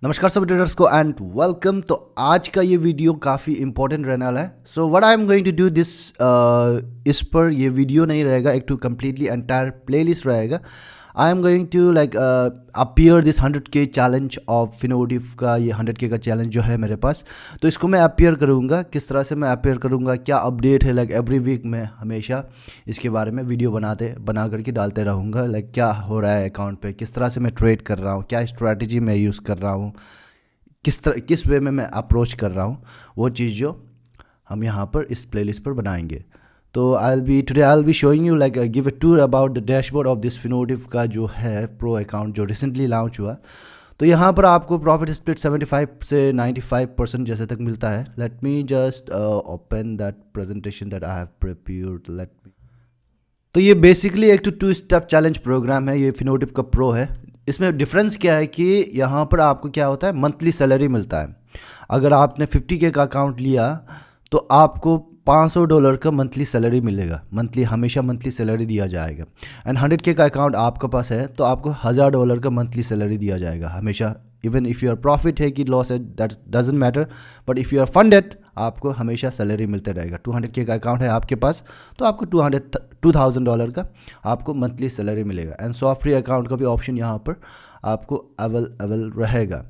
नमस्कार सभी ट्रेडर्स को एंड वेलकम। तो आज का ये वीडियो काफ़ी इंपॉर्टेंट रहने वाला है। So what I am going to do this, इस पर ये वीडियो नहीं रहेगा, एक टू कम्प्लीटली एंटायर प्लेलिस्ट रहेगा। I am going to like appear this 100K challenge of Finotive का, ये 100K का चैलेंज जो है मेरे पास, तो इसको मैं अपीयर करूँगा। किस तरह से मैं अपीयर करूँगा, क्या अपडेट है, लाइक एवरी वीक मैं हमेशा इसके बारे में वीडियो बना करके डालते रहूँगा। लाइक क्या हो रहा है अकाउंट पे, किस तरह से मैं ट्रेड कर रहा हूँ, क्या स्ट्रैटेजी मैं यूज़ कर रहा हूँ, किस वे में मैं अप्रोच कर रहा हूँ, वो चीज़ जो हम यहाँ पर इस प्लेलिस्ट पर बनाएंगे। तो I will be showing you like give a tour about the dashboard of this Finotive का जो है प्रो अकाउंट जो रिसेंटली लॉन्च हुआ। तो यहाँ पर आपको प्रॉफिट स्प्लिट 75 से 95% जैसे तक मिलता है। Late me just open that presentation that I have prepared. Let me, तो ये बेसिकली एक टू स्टेप चैलेंज प्रोग्राम है, ये फिनोटिव का प्रो है। इसमें डिफरेंस क्या है कि यहाँ पर आपको क्या होता है, मंथली सैलरी मिलता है। अगर आपने 50K का अकाउंट लिया तो आपको $500 का मंथली सैलरी मिलेगा, हमेशा मंथली सैलरी दिया जाएगा। एंड 100K का अकाउंट आपके पास है तो आपको $1000 का मंथली सैलरी दिया जाएगा हमेशा। इवन इफ़ योर प्रॉफिट है कि लॉस है, that doesn't matter, but if you are funded आपको हमेशा सैलरी मिलते रहेगा। 200K का अकाउंट है आपके पास तो आपको $2000 का आपको मंथली सैलरी मिलेगा। एंड सॉफ्ट फ्री अकाउंट का भी ऑप्शन यहाँ पर आपको अवेलेबल रहेगा।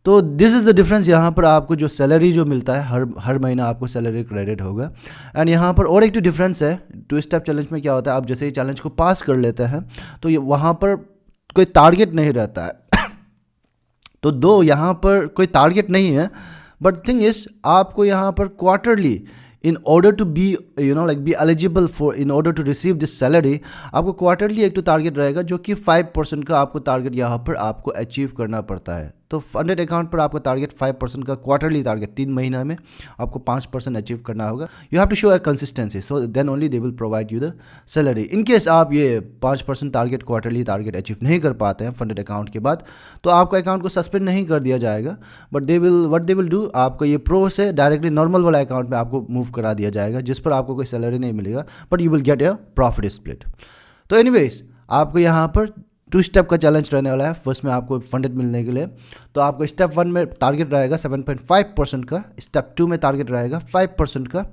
तो दिस इज़ द डिफरेंस। यहाँ पर आपको जो सैलरी जो मिलता है हर महीना आपको सैलरी क्रेडिट होगा। एंड यहाँ पर और एक डिफरेंस है, टू स्टेप चैलेंज में क्या होता है, आप जैसे ही चैलेंज को पास कर लेते हैं तो ये वहाँ पर कोई टारगेट नहीं रहता है तो दो यहाँ पर कोई टारगेट नहीं है, बट थिंग इज आपको यहाँ पर quarterly in order to be be eligible for, in order to receive this salary, आपको क्वार्टरली एक टारगेट रहेगा जो कि 5% का आपको टारगेट यहाँ पर आपको अचीव करना पड़ता है। तो फंडेड अकाउंट पर आपका टारगेट 5% का क्वार्टरली टारगेट 3 महीना में आपको 5% अचीव करना होगा। You have to show a consistency, so then only they will provide you the salary. In case आप ये 5% टारगेट क्वार्टरली टारगेट अचीव नहीं कर पाते हैं फंडेड अकाउंट के बाद, तो आपका अकाउंट को सस्पेंड नहीं कर दिया जाएगा, but what they will do, आपको ये प्रो से डायरेक्टली नॉर्मल वाला अकाउंट में आपको मूव करा दिया जाएगा, जिस पर आपको कोई सैलरी नहीं मिलेगा, but you will get a profit split. तो एनीवेज आपको यहाँ पर 2 स्टेप का चैलेंज रहने वाला है। फर्स्ट में आपको फंडेड मिलने के लिए तो आपको स्टेप 1 में टारगेट रहेगा 7.5% का, स्टेप 2 में टारगेट रहेगा 5% का,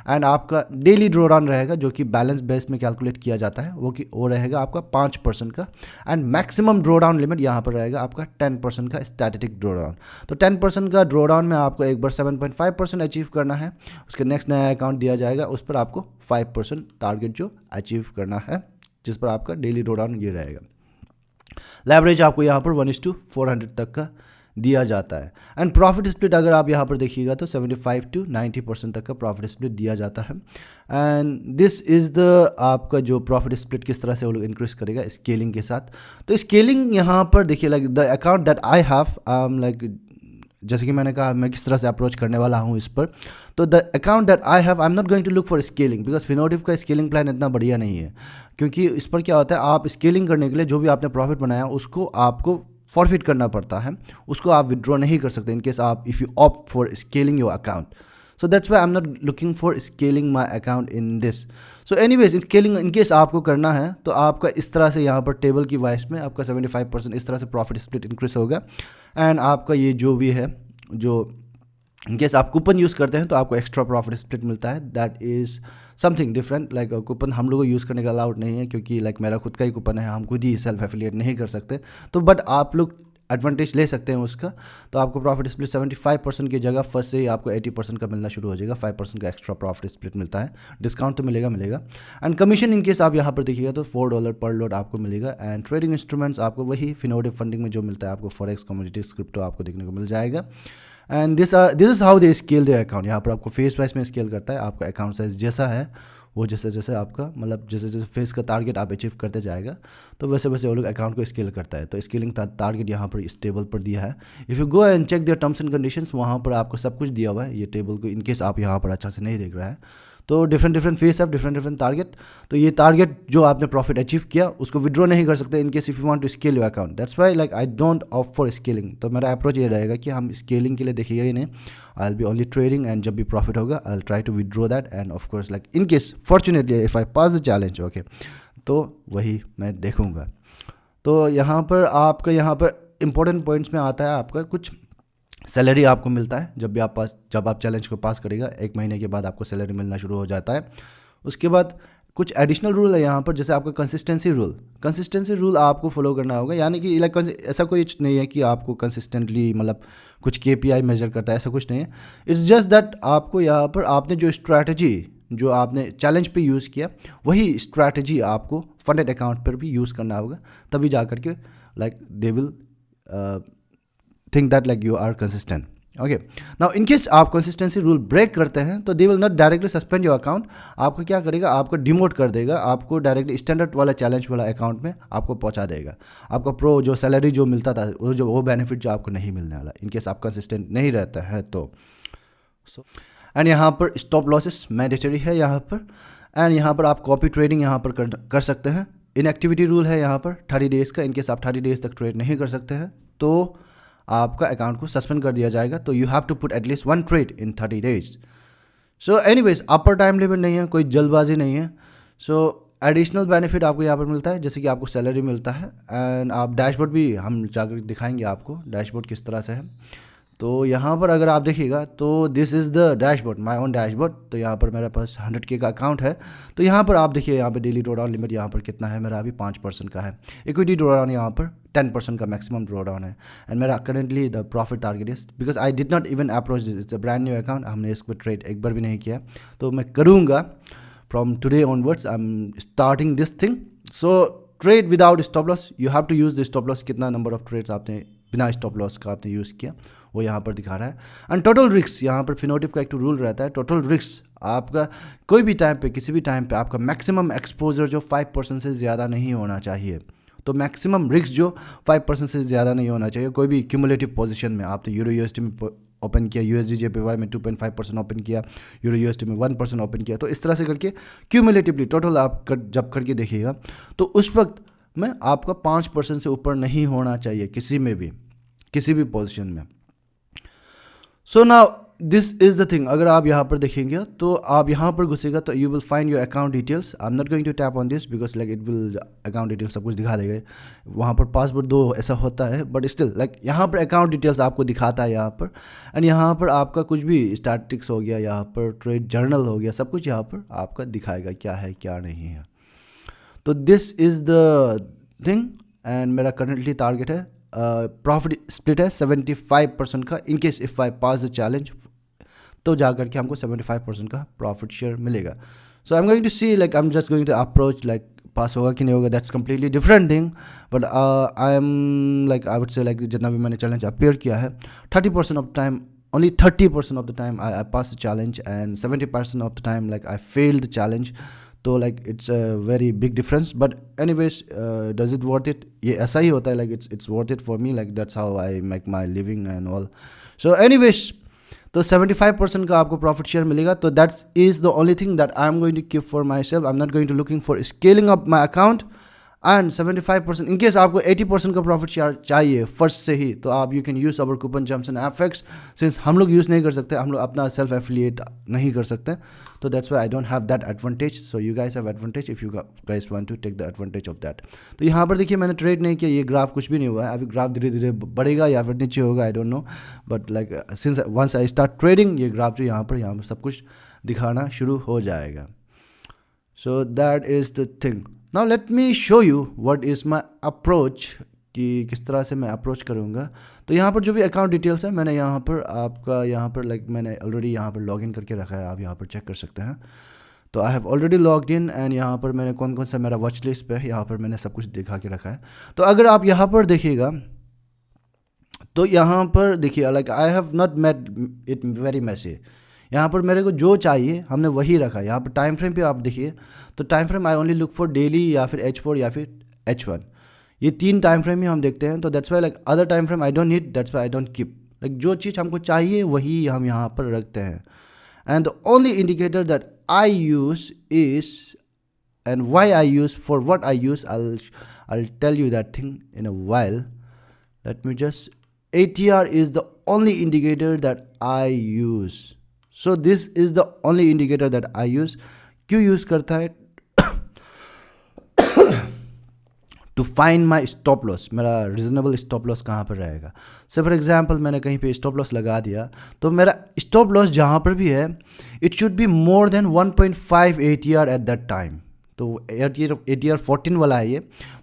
एंड आपका डेली ड्रॉ डाउन रहेगा जो कि बैलेंस बेस में कैलकुलेट किया जाता है, वो रहेगा आपका 5% का। And maximum draw down limit यहाँ पर रहेगा आपका 10% का स्टैटिक ड्रॉ डाउन। तो 10% का ड्रॉ डाउन में आपको एक बार 7.5% अचीव करना है, उसके नेक्स्ट नया अकाउंट दिया जाएगा, उस पर आपको 5% टारगेट जो अचीव करना है, जिस पर आपका डेली ड्रॉ डाउन ये रहेगा। लेवरेज आपको यहाँ पर 1:400 तक का दिया जाता है। एंड प्रॉफिट स्प्लिट अगर आप यहाँ पर देखिएगा तो 75 to 90% तक का प्रॉफिट स्प्लिट दिया जाता है। एंड दिस इज़ द आपका जो प्रॉफिट स्प्लिट किस तरह से वो लोग इंक्रीज करेगा स्केलिंग के साथ। तो स्केलिंग यहाँ पर देखिए, like the account that I have, like जैसे कि मैंने कहा मैं किस तरह से अप्रोच करने वाला हूँ इस पर। तो the account that I have, I am not going to look for scaling, because Finotive का स्केलिंग प्लान इतना बढ़िया नहीं है, क्योंकि इस पर क्या होता है, आप स्केलिंग करने के लिए जो भी आपने प्रॉफिट बनाया उसको आपको फॉरफिट करना पड़ता है, उसको आप विड्रॉ नहीं कर सकते इनकेस आप if you opt for scaling your account. So that's why I am not looking for scaling my account in this. So anyways scaling in case आपको करना है तो आपका इस तरह से यहाँ पर टेबल की वाइज में आपका 75% इस तरह से प्रॉफिट स्प्लिट इंक्रीज होगा। एंड आपका ये जो भी है, जो इनकेस आप कूपन यूज़ करते हैं तो आपको एक्स्ट्रा प्रॉफिट स्प्लिट मिलता है, that is something different. Like coupon हम लोगों को यूज़ करने का अलाउड नहीं है, क्योंकि लाइक मेरा खुद का ही कूपन है, हम खुद ही सेल्फ एफिलिएट नहीं कर सकते। तो बट आप लोग एडवांटेज ले सकते हैं उसका। तो आपको प्रॉफिट स्प्लिट 75% की जगह फर्स्ट से ही आपको 80% का मिलना शुरू हो जाएगा, 5% का एक्स्ट्रा प्रॉफिट स्प्लिट मिलता है। डिस्काउंट तो मिलेगा। एंड कमीशन इनकेस आप यहाँ पर देखिएगा तो $4 पर लॉट आपको मिलेगा। एंड ट्रेडिंग इंस्ट्रूमेंट्स आपको वही फिनोटिव फंडिंग में जो मिलता है आपको फॉरेक्स, कमोडिटीज, क्रिप्टो आपको देखने को मिल जाएगा। And this is how they scale their account. यहाँ पर आपको फेस वाइज में स्केल करता है, आपका अकाउंट साइज जैसा है वो जैसे आपका मतलब जैसे फेस का टारगेट आप अचीव करते जाएगा तो वैसे वो लोग अकाउंट को स्केल करता है। तो स्केलिंग टारगेट यहाँ पर इस टेबल पर दिया है। If you go and check their terms and conditions, वहाँ पर आपको सब कुछ दिया हुआ है ये टेबल को, इनकेस आप यहाँ पर अच्छा से नहीं देख रहा है। तो डिफरेंट फेस है, डिफरेंट टारगेट। तो ये टारगेट जो आपने प्रॉफिट अचीव किया उसको विड्रॉ नहीं कर सकते in case if you want to scale your account. That's why like I don't opt for scaling. तो मेरा अप्रोच ये रहेगा कि हम स्केलिंग के लिए देखिएगा ही नहीं, I will be only trading, and जब भी प्रॉफिट होगा I will try to withdraw that. And of course like in case fortunately if I pass the challenge, okay, तो वही मैं देखूँगा। तो यहाँ पर आपका यहाँ पर इंपॉर्टेंट पॉइंट्स में आता है आपका कुछ सैलरी आपको मिलता है जब आप चैलेंज को पास करेगा, 1 महीने के बाद आपको सैलरी मिलना शुरू हो जाता है। उसके बाद कुछ एडिशनल रूल है यहाँ पर, जैसे आपका कंसिस्टेंसी रूल आपको फॉलो करना होगा। यानी कि लाइक ऐसा कोई नहीं है कि आपको कंसिस्टेंटली मतलब कुछ KPI मेजर करता है, ऐसा कुछ नहीं है। इट्स जस्ट दैट आपको यहाँ पर आपने जो स्ट्रैटेजी जो आपने चैलेंज पे यूज़ किया, वही स्ट्रैटेजी आपको फंडेड अकाउंट पर भी यूज़ करना होगा, तभी जा करके like they will think that like you are consistent. Okay, now in case आप कंसिस्टेंसी रूल ब्रेक करते हैं तो they will not directly suspend your account. आपको क्या करेगा, आपको डिमोट कर देगा, आपको डायरेक्टली स्टैंडर्ड वाला चैलेंज वाला अकाउंट में आपको पहुंचा देगा। आपको प्रो जो सैलरी जो मिलता था वो बेनिफिट जो आपको नहीं मिलने वाला इन केस आप कंसिस्टेंट नहीं रहता है तो। एंड यहाँ पर स्टॉप लॉसेस मैंडेटरी है यहाँ पर। एंड यहाँ पर आप कॉपी ट्रेडिंग यहाँ पर कर सकते हैं। इनएक्टिविटी रूल है यहाँ पर 30 डेज़ का। इनकेस आप 30 डेज़ तक ट्रेड नहीं कर सकते हैं तो आपका अकाउंट को सस्पेंड कर दिया जाएगा। तो you have to put at least 1 trade in 30 days. So anyways upper time limit नहीं है, कोई जल्दबाजी नहीं है। सो एडिशनल बेनिफिट आपको यहाँ पर मिलता है, जैसे कि आपको सैलरी मिलता है। एंड आप डैशबोर्ड भी हम जाकर दिखाएंगे आपको डैशबोर्ड किस तरह से है। तो यहाँ पर अगर आप देखिएगा तो this is the dashboard, my own dashboard. तो यहाँ पर मेरे पास 100K का अकाउंट है। तो यहाँ पर आप देखिए, यहाँ पर डेली ड्रॉडाउन लिमिट यहाँ पर कितना है, मेरा अभी 5% का है। इक्विटी ड्रॉडाउन यहाँ पर 10% का मैक्सिमम ड्रॉडाउन है। एंड मेरा currently the profit target is, because I did not even approach this, it's a brand new account, हमने इसको ट्रेड एक बार भी नहीं किया। तो मैं करूँगा from today onwards, I am starting this thing. So trade without stop loss, you have to use the stop loss. कितना नंबर ऑफ ट्रेड्स आपने बिना स्टॉप लॉस का आपने यूज़ किया वो यहाँ पर दिखा रहा है। एंड टोटल रिस्क, यहाँ पर फिनोटिव का एक रूल रहता है, टोटल रिस्क आपका कोई भी टाइम पे किसी भी टाइम पे आपका मैक्सिमम एक्सपोजर जो 5% से ज़्यादा नहीं होना चाहिए। तो मैक्सिमम रिस्क जो 5% से ज़्यादा नहीं होना चाहिए। कोई भी क्यूमुलेटिव पोजीशन में आपने यूरो यूएसडी में ओपन किया, USD/JPY में 2.5% ओपन किया, यूरो USD में 1% ओपन किया, तो इस तरह से करके क्यूमुलेटिवली टोटल आप जब करके देखिएगा तो उस वक्त में आपका 5% से ऊपर नहीं होना चाहिए किसी भी पोजीशन में। So now this is the thing. अगर आप यहाँ पर देखेंगे तो आप यहाँ पर घुसेगा तो you will find your account details. I am not going to tap on this because like it will account details सब कुछ दिखा देगा। वहाँ पर पासवर्ड दो ऐसा होता है, बट स्टिल लाइक यहाँ पर अकाउंट डिटेल्स आपको दिखाता है यहाँ पर। एंड यहाँ पर आपका कुछ भी स्टैटिस्टिक्स हो गया, यहाँ पर ट्रेड जर्नल हो गया, सब कुछ यहाँ पर आपका दिखाएगा क्या है क्या नहीं है। तो this is the thing. And मेरा करंटली टारगेट है प्रॉफिट स्प्लिट है 75% का। In case if I pass the challenge तो जा करके हमको 75% का प्रॉफिट शेयर मिलेगा। So I am going to see, like I am just going to approach like pass होगा कि नहीं होगा, that's completely different thing. But I am like I would say like जितना भी मैंने चैलेंज अपेयर किया है 30% of time, only 30% of the time I passed the challenge and 70% of the time like I failed the challenge. तो like it's a very big difference, but anyways does it worth it? ये ऐसा ही होता है, like it's worth it for me, like that's how I make my living and all. So anyways तो 75% का आपको profit share मिलेगा। तो that is the only thing that I am going to keep for myself. I am not going to looking for scaling up my account. And 75% in case आपको 80% का profit share चाहिए first से ही, तो आप you can use our coupon jumps and FX. Since हम लोग use नहीं कर सकते, हम लोग अपना सेल्फ एफिलिएट नहीं कर सकते, तो that's why I don't have that advantage. So you guys have advantage if you guys want to take the advantage of that. तो यहाँ पर देखिए मैंने ट्रेड नहीं किया, ये ग्राफ कुछ भी नहीं हुआ है। अभी ग्राफ धीरे धीरे बढ़ेगा या फिर नीचे होगा, I don't know, but like since once I start trading ये ग्राफ जो यहाँ पर सब कुछ दिखाना शुरू हो जाएगा। So that is the thing. Now let me show you what is my approach, कि किस तरह से मैं अप्रोच करूँगा। तो यहाँ पर जो भी अकाउंट डिटेल्स है मैंने यहाँ पर आपका यहाँ पर लाइक मैंने ऑलरेडी यहाँ पर लॉगिन करके रखा है, आप यहाँ पर चेक कर सकते हैं। तो I have already logged in and यहाँ पर मैंने कौन कौन सा मेरा वॉच लिस्ट पे है यहाँ पर मैंने सब कुछ दिखा के रखा है। तो अगर आप यहाँ पर देखिएगा तो यहाँ पर देखिए like I have not made it very messy. यहाँ पर मेरे को जो चाहिए हमने वही रखा है। यहाँ पर टाइम फ्रेम पे आप देखिए तो time frame I only look for daily या फिर H4 या फिर H1, ये 3 टाइम फ्रेम ही हम देखते हैं। तो that's why like other time frame I don't need, that's why I don't keep. Like जो चीज़ हमको चाहिए वही हम यहाँ पर रखते हैं। And the only indicator that I use is and why I use for what I use, I'll tell you that thing in a while. Let me just, ATR is the only indicator that I use. So this is the only indicator that I use. क्यों use करता है? To find my stop loss, मेरा reasonable stop loss कहाँ पर रहेगा। से for example मैंने कहीं पे स्टॉप लॉस लगा दिया, तो मेरा स्टॉप लॉस जहाँ पर भी है it should be more than 1.5 ATR at that time. तो ATR 14 वाला है ये,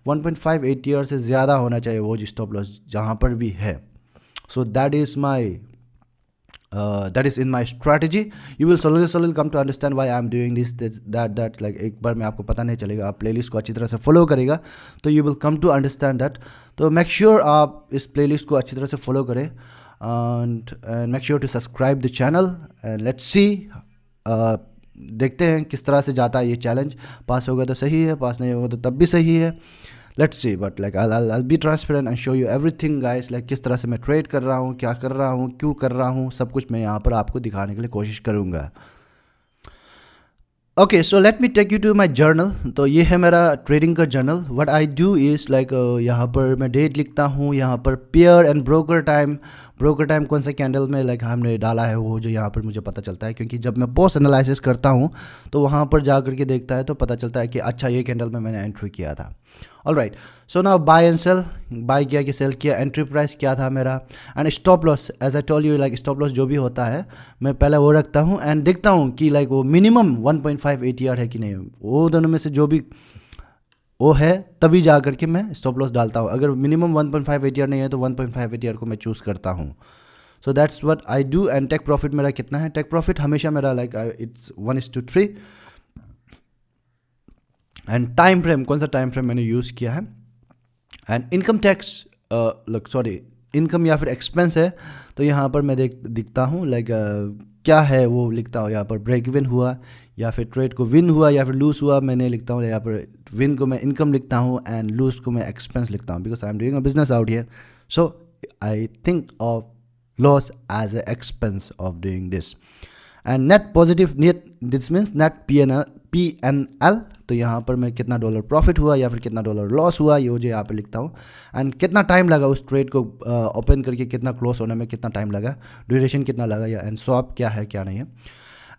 1.5 ATR से ज़्यादा होना चाहिए वो स्टॉप लॉस जहाँ पर भी है। So that is my that is in my strategy. You will slowly come to understand why I am doing this, that's like एक बार में आपको पता नहीं चलेगा, आप प्लेलिस्ट को अच्छी तरह से फॉलो करेगा तो you will come to understand that. तो make sure आप इस प्लेलिस्ट को अच्छी तरह से फॉलो करें and make sure to subscribe the channel and let's see देखते हैं किस तरह से जाता है ये चैलेंज। पास होगा तो सही है, पास नहीं होगा तो तब भी सही है, let's see. But like I'll be transparent and show you everything guys, like किस तरह से मैं ट्रेड कर रहा हूँ, क्या कर रहा हूँ, क्यों कर रहा हूँ, सब कुछ मैं यहाँ पर आपको दिखाने के लिए कोशिश करूँगा। Okay, so let me take you to my journal. तो ये है मेरा ट्रेडिंग का journal. What I do is like यहाँ पर मैं डेट लिखता हूँ, यहाँ पर पेयर एंड ब्रोकर टाइम कौन सा कैंडल में लाइक हमने डाला है वो जो यहाँ पर मुझे पता चलता है, क्योंकि जब मैं पोस्ट एनालिसिस करता हूँ तो वहाँ पर जा करके देखता है तो पता चलता है कि अच्छा ये कैंडल में मैंने एंट्री किया था। Alright, so now buy and sell, buy किया कि सेल किया, एंट्री प्राइस क्या था मेरा, and stop loss as I told you, like stop loss जो भी होता है मैं पहले वो रखता हूँ एंड देखता हूँ कि लाइक वो मिनिमम 1.5 ATR है कि नहीं, वो दोनों में से जो भी वो है तभी जा करके मैं स्टॉप लॉस डालता हूँ। अगर मिनिमम 1.5 ATR नहीं है तो 1.5 ATR को मैं चूज़ करता हूँ। So that's what I do. And take profit मेरा कितना है, टेक प्रॉफिट हमेशा मेरा like it's 1:3। And time frame, कौन सा टाइम फ्रेम मैंने यूज़ किया है, एंड इनकम टैक्स इनकम या फिर एक्सपेंस है तो यहाँ पर मैं दिखता हूँ लाइक क्या है वो लिखता हूँ। यहाँ पर ब्रेक इवन हुआ या फिर ट्रेड को विन हुआ या फिर लूज हुआ, मैंने लिखता हूँ यहाँ पर विन को मैं इनकम लिखता हूँ एंड लूज को मैं एक्सपेंस लिखता हूँ, because I am doing a business out here. So I think of loss as a expense of doing this. And net positive, this means net PNL, तो यहाँ पर मैं कितना डॉलर प्रॉफिट हुआ या फिर कितना डॉलर लॉस हुआ ये मुझे यहाँ पर लिखता हूँ। एंड कितना टाइम लगा उस ट्रेड को ओपन करके, कितना क्लोज होने में कितना टाइम लगा, ड्यूरेशन कितना लगा, या एंड स्वैप क्या है क्या नहीं है।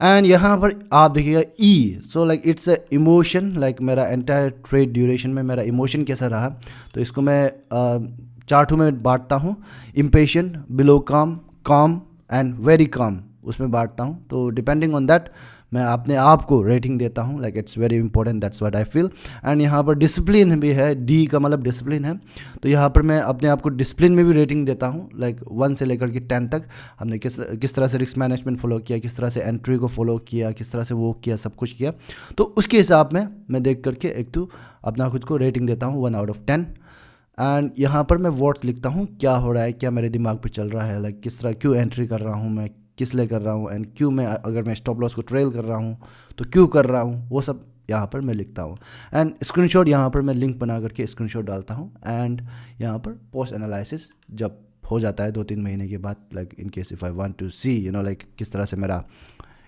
एंड यहाँ पर आप देखिएगा E, so like it's a emotion, like मेरा एंटायर ट्रेड ड्यूरेशन में मेरा इमोशन कैसा रहा, तो इसको मैं चार्टों में बांटता हूँ, इम्पेशेंट, बिलो काम एंड वेरी काम, उसमें बांटता हूँ। तो डिपेंडिंग ऑन दैट मैं अपने आप को रेटिंग देता हूँ, like it's very important, that's what I feel. And यहाँ पर डिसिप्लिन भी है, D का मतलब डिसिप्लिन है, तो यहाँ पर मैं अपने आप को डिसिप्लिन में भी रेटिंग देता हूँ, लाइक 1 से लेकर के 10 तक हमने किस तरह से रिस्क मैनेजमेंट फॉलो किया, किस तरह से एंट्री को फॉलो किया, किस तरह से वो किया, सब कुछ किया। तो उसके हिसाब में मैं देख करके एक तो अपना खुद को रेटिंग देता हूँ 1 out of 10। एंड यहाँ पर मैं वर्ड्स लिखता हूँ क्या हो रहा है, क्या मेरे दिमाग पर चल रहा है, लाइक किस तरह क्यों एंट्री कर रहा हूँ मैं, किस लिए कर रहा हूँ, एंड क्यों मैं अगर मैं स्टॉप लॉस को ट्रेल कर रहा हूँ तो क्यों कर रहा हूँ, वो सब यहाँ पर मैं लिखता हूँ। एंड स्क्रीनशॉट यहाँ पर मैं लिंक बना करके स्क्रीनशॉट डालता हूँ। एंड यहाँ पर पोस्ट एनालिसिस जब हो जाता है 2-3 महीने के बाद, like in case if I want to see like किस तरह से मेरा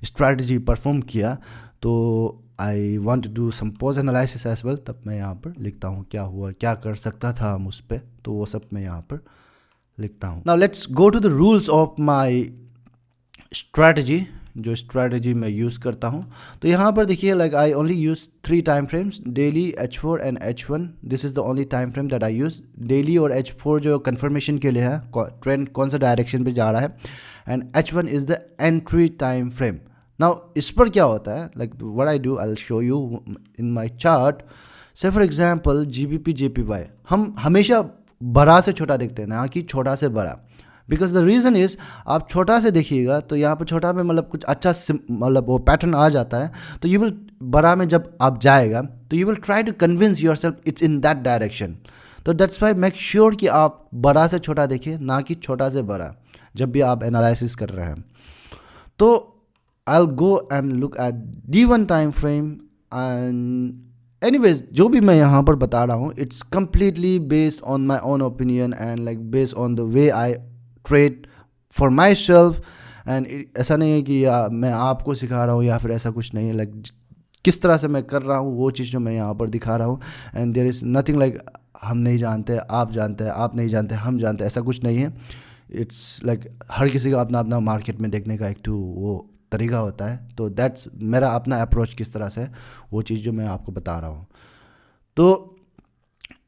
स्ट्रैटेजी परफॉर्म किया, तो I want to do some post analysis as well, तब मैं यहाँ पर लिखता हूँ क्या हुआ, क्या कर सकता था हम उस पर, तो वो सब मैं यहाँ पर लिखता हूँ। Now let's go to the rules of my strategy, जो स्ट्रैटेजी मैं यूज़ करता हूँ। तो यहाँ पर देखिए like I only use 3 time frames, daily, H4 and H1। This is the only time frame that I use. Daily और H4 जो कंफर्मेशन के लिए है ट्रेंड कौन सा डायरेक्शन पे जा रहा है, and H1 is the entry time frame. Now इस पर क्या होता है, like what I do, I will show you in my chart. से फॉर एग्जाम्पल GBP JPY हम हमेशा बड़ा से छोटा देखते हैं, ना कि छोटा से बड़ा, बिकॉज द रीज़न इज़ आप छोटा से देखिएगा तो यहाँ पर छोटा में मतलब कुछ अच्छा मतलब वो पैटर्न आ जाता है, तो यू विल बड़ा में जब आप जाएगा तो you will try to convince yourself it's in that direction. तो दैट्स वाई मेक श्योर कि आप बड़ा से छोटा देखिए, ना कि छोटा से बड़ा, जब भी आप एनालिसिस कर रहे हैं। तो I will go and look at D1 time frame and anyways जो भी मैं यहाँ पर बता रहा हूँ it's completely based on my own opinion and like based on the way I trade for my self. And ऐसा नहीं है कि मैं आपको सिखा रहा हूँ या फिर ऐसा कुछ नहीं है, लाइक किस तरह से मैं कर रहा हूँ वो चीज़ जो मैं यहाँ पर दिखा रहा हूँ। And there is nothing like हम नहीं जानते आप जानते हैं, आप नहीं जानते हम जानते, ऐसा कुछ नहीं है। इट्स लाइक हर किसी का अपना अपना मार्केट में देखने का एक वो तरीका होता है। तो दैट्स मेरा अपना अप्रोच किस तरह से है वो चीज़ जो मैं आपको बता रहा हूँ। तो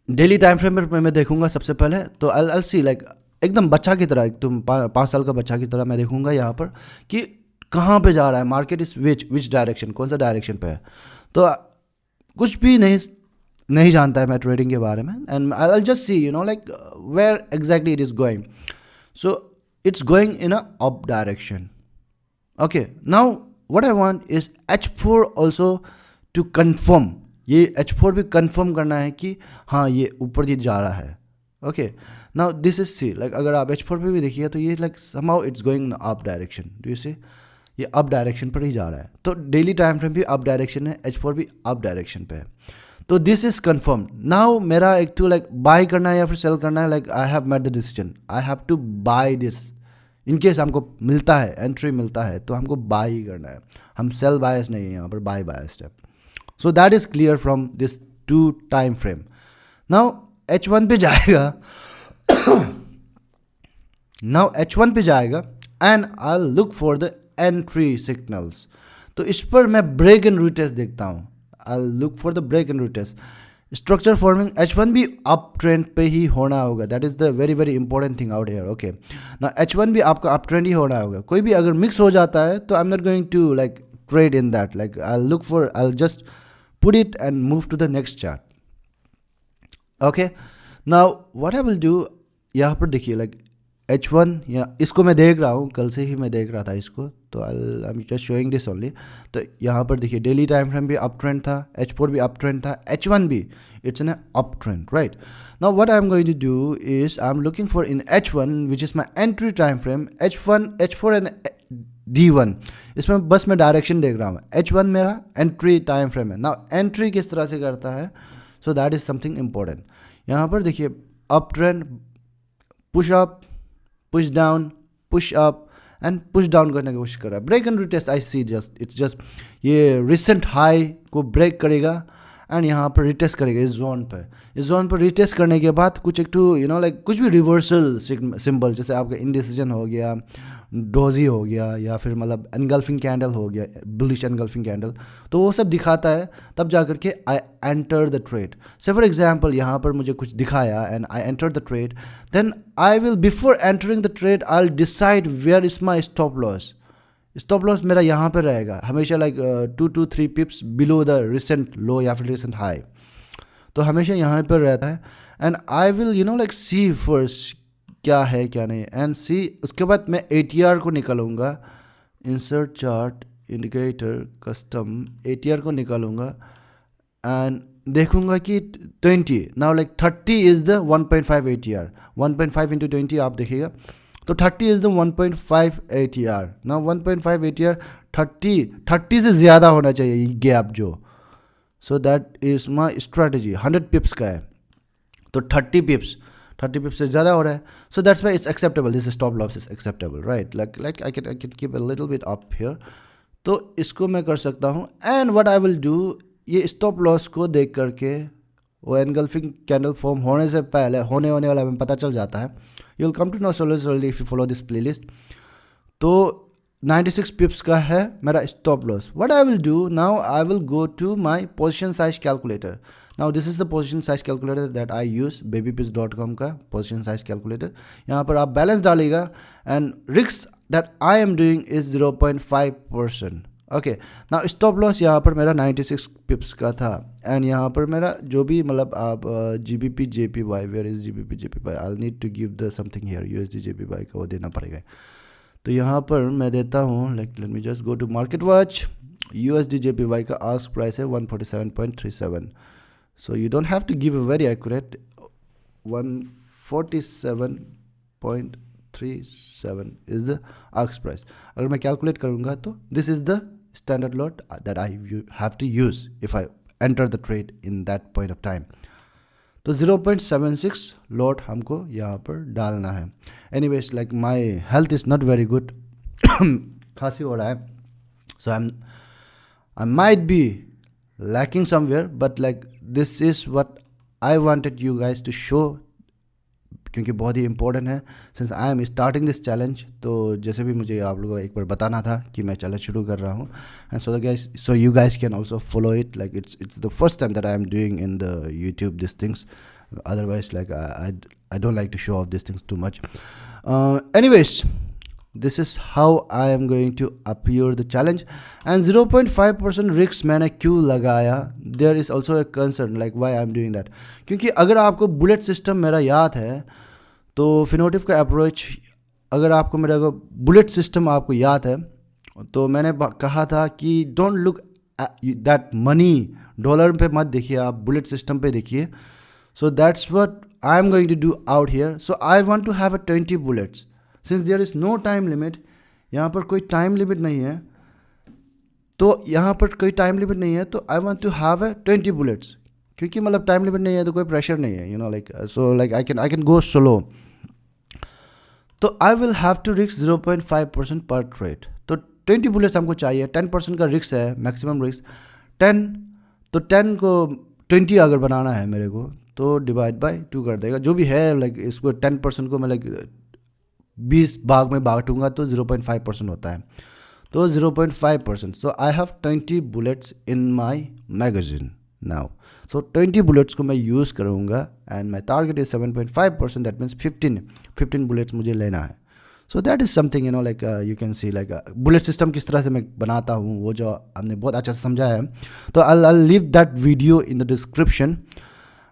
डेली टाइम फ्रेम पर मैं देखूंगा सबसे पहले, तो आई सी लाइक एकदम बच्चा की तरह, एकदम 5 साल का बच्चा की तरह मैं देखूंगा यहाँ पर कि कहाँ पे जा रहा है मार्केट, इस विच डायरेक्शन, कौन सा डायरेक्शन पे है। तो कुछ भी नहीं जानता है मैं ट्रेडिंग के बारे में, and I just see like where exactly it is going. So it's going in a up direction. Okay, now what I want is H4 also to confirm, ये H4 भी कंफर्म करना है कि हाँ ये ऊपर ये जा रहा है। Okay, now this is see, like अगर आप H4 पे भी देखिए तो ये like somehow it's going up direction, do you see, ये अप डायरेक्शन पर ही जा रहा है। तो डेली टाइम फ्रेम भी अप डायरेक्शन है, H4 भी अप डायरेक्शन पे है। तो दिस इज कन्फर्म। नाउ मेरा एक टू लाइक बाय करना है या फिर सेल करना है, like I have made the decision, I have to buy this. In case हमको मिलता है, एंट्री मिलता है, तो हमको बाय ही करना है, हम सेल बायस नहीं है यहाँ पर, बाय बायस्ड है। So that is clear from this 2 time frame. Now H1 पे जाएगा नाउ H1 पे जाएगा and I look for the entry signals. तो इस पर मैं ब्रेक एंड रिटेस्ट देखता हूँ, I look for the break and retest. Structure forming H1 भी अप ट्रेंड पे ही होना होगा, that is the very very important thing out here. Okay, ना H1 भी आपका अप ट्रेंड ही होना होगा। कोई भी अगर मिक्स हो जाता है तो I am not going to like trade in that, like I look for, I just put it and move to the next chart. Okay, now what I will do, यहाँ पर देखिए लाइक H1, या इसको मैं देख रहा हूँ, कल से ही मैं देख रहा था इसको, तो I am just showing this only. तो यहाँ पर देखिए डेली टाइम फ्रेम भी अप ट्रेंड था, H4 भी अप ट्रेंड था, H1 भी it's an uptrend, right. Now what I am going to do is I am looking for in H1 which is my entry time frame, H1, H4 and D1। इसमें बस मैं direction देख रहा हूँ, H1 मेरा entry time frame है। Now entry किस तरह से करता है, so that is something important. यहाँ पर देखिए uptrend, push up, push down, push up and push down करने की कोशिश कर रहा है। Break and retest I see just, it's just ये रिसेंट हाई को ब्रेक करेगा एंड यहाँ पर रिटेस्ट करेगा इस जोन पर। इस जोन पर रिटेस्ट करने के बाद कुछ एक टू लाइक कुछ भी रिवर्सल सिंबल, जैसे आपका इंडिसीजन हो गया, डोजी हो गया, या फिर मतलब एनगल्फिंग कैंडल हो गया, बुलिश एनगल्फिंग कैंडल, तो वो सब दिखाता है, तब जा करके I enter the trade. Say for example यहाँ पर मुझे कुछ दिखाया and I enter the trade, then I will before entering the trade I will decide where is my stop loss. Stop loss मेरा यहाँ पर रहेगा हमेशा like 2 to 3 pips below the recent low या फिर रिसेंट हाई, तो हमेशा यहाँ पर रहता है। And I will like see first क्या है क्या नहीं, एंड सी उसके बाद मैं ATR को निकालूंगा, insert chart indicator custom, ATR को निकालूंगा एंड देखूंगा कि 20, now like 30 is the 1.5 ATR, 1.5 into 20 आप देखिएगा, तो 30 is the 1.5 ATR। Now 1.5 ATR 30 से ज़्यादा होना चाहिए ये गैप जो, सो दैट इज़ माई स्ट्रैटेजी। 100 पिप्स का है तो 30 पिप्स से ज़्यादा हो रहा है, so that's why it's acceptable, this stop loss is acceptable, right. Like I can keep a little bit up here, तो इसको मैं कर सकता हूँ। And what I will do, ये स्टॉप लॉस को देख करके वो एनगल्फिंग कैंडल फॉर्म होने से पहले होने वाला हमें पता चल जाता है। You will come to know solution if you follow this playlist. तो 96 पिप्स का है मेरा stop loss. What I will do now, I will go to my position size calculator. Now this is the position size calculator that I use, babypips.com का position size calculator. यहाँ पर आप balance डालिएगा and risk that I am doing is 0.5%। Okay, now stop loss यहाँ पर मेरा 96 pips का था, एंड यहाँ पर मेरा जो भी मतलब आप GBP JPY, where is GBP JPY, I need to give the something here, USD JPY का वो देना पड़ेगा। तो यहाँ पर मैं देता हूँ, like let me just go to market watch, USD JPY का आस्क प्राइस है 147.37, so you don't have to give a very accurate, 147.37 is the ask price। अगर मैं कैलकुलेट करूँगा तो this is the standard lot that I have to use if I enter the trade in that point of time। तो 0.76 lot हमको यहाँ पर डालना है। Anyways, like my health is not very good, खांसी हो रहा है, so I might be lacking somewhere, but like this is what I wanted you guys to show, क्योंकि बहुत ही important है since I am starting this challenge। तो जैसे भी मुझे आप लोगों को एक बार बताना था कि मैं चैलेंज शुरू कर रहा हूँ, and so you guys can also follow it, like it's the first time that I am doing in the YouTube these things, otherwise like I don't like to show off these things too much. Anyways, this is how I am going to appear the challenge. And 0.5% risk मैंने क्यों लगाया, there is also a concern like why I am doing that. क्योंकि अगर आपको bullet system मेरा याद है तो फिनोटिव का अप्रोच, अगर आपको मेरा बुलेट सिस्टम आपको याद है तो मैंने कहा था कि don't look that money, dollar पे मत देखिए, आप बुलेट सिस्टम पे देखिए. So that's what I am going to do out here. So I want to have 20 bullets since there is no time limit. यहाँ पर कोई टाइम लिमिट नहीं है, तो यहाँ पर कोई टाइम लिमिट नहीं है, तो I want to have 20 bullets. क्योंकि मतलब टाइम लिमिट नहीं है तो कोई प्रेशर नहीं है, you know like, so like I can go slow. तो I will have to risk 0.5% पर ट्रेड. तो 20 बुलेट्स हमको चाहिए, 10% का रिस्क है, मैक्सिमम रिस्क 10. तो 10 को 20 अगर बनाना है मेरे को तो डिवाइड बाय 2 कर देगा, जो भी है. लाइक इसको 10% को मैं लाइक 20 भाग में बांटूंगा तो 0.5% होता है. तो 0.5%. So I have 20 bullets in my magazine now. So 20 bullets को मैं यूज़ करूँगा and my target is 7.5%. That means 15 bullets मुझे लेना है. So that is something, you know like you can see like bullet system किस तरह से मैं बनाता हूँ, वो जो आपने बहुत अच्छा से समझाया है. तो I leave that video in the description.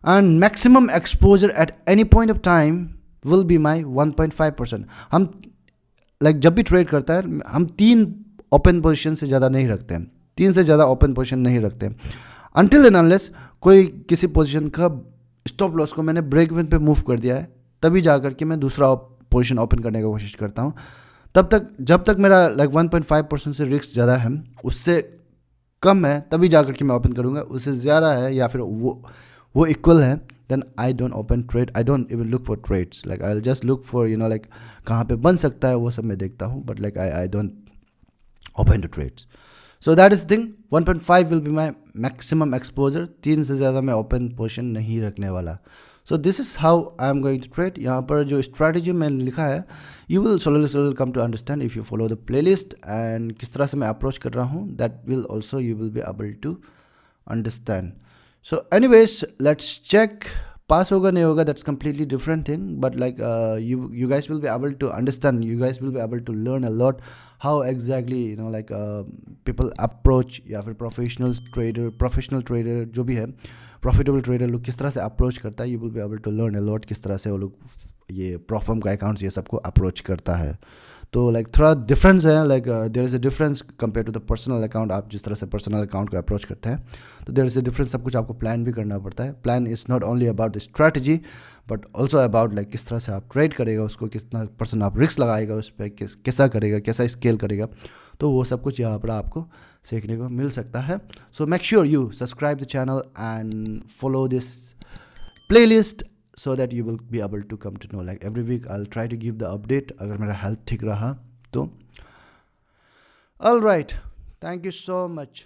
And maximum exposure at any point of time will be माई 1.5%. हम लाइक जब भी ट्रेड करता है हम 3 ओपन पोजिशन से ज़्यादा नहीं रखते हैं, 3 से ज़्यादा ओपन पोजिशन नहीं रखते हैं. अनटिल एंड अनलेस कोई किसी पोजीशन का स्टॉप लॉस को मैंने ब्रेक इवन पे मूव कर दिया है, तभी जाकर के मैं दूसरा पोजीशन ओपन करने की कोशिश करता हूँ. तब तक जब तक मेरा लाइक 1.5% से रिस्क ज़्यादा है, उससे कम है, तभी जाकर के मैं ओपन करूँगा. उससे ज़्यादा है या फिर वो इक्वल है, then I don't open trade. I don't even look for trades. Like I will just look for, you know like कहाँ पे बन सकता है वो सब मैं देखता हूँ, but like I don't open two trades. So that is thing. 1.5 will be my maximum exposure. 3 से ज़्यादा मैं ओपन पोजिशन नहीं रखने वाला. So this is how I am going to trade. यहाँ पर जो स्ट्रैटेजी मैंने लिखा है, you will slowly come to understand if you follow the playlist and किस तरह से मैं अप्रोच कर रहा हूँ. That will also you will be able to understand. So anyways let's check. Pass होगा नहीं होगा that's completely different thing, but like you guys will be able to understand, you guys will be able to learn a lot how exactly, you know like people approach, या फिर professional trader जो भी है, profitable trader लोग किस तरह से approach करता है. You will be able to learn a lot किस तरह से वो लोग ये प्रॉफर्म का अकाउंट्स ये सबको अप्रोच करता है. तो लाइक थोड़ा डिफरेंस है, like there is a difference compare to the personal account. आप जिस तरह से पर्सनल अकाउंट को अप्रोच करते हैं तो देयर इज़ अ डिफरेंस. सब कुछ आपको प्लान भी करना पड़ता है. Plan is not only about the strategy but also about like किस तरह से आप ट्रेड करेगा, उसको कितना % आप रिस्क लगाएगा उस पर, कैसा करेगा, कैसा स्केल करेगा. तो वो सब कुछ यहाँ पर आपको सीखने को मिल सकता है. So make sure you subscribe the channel and follow this playlist so that you will be able to come to know, like every week I'll try to give the update अगर मेरा health ठीक रहा तो. All right, thank you so much.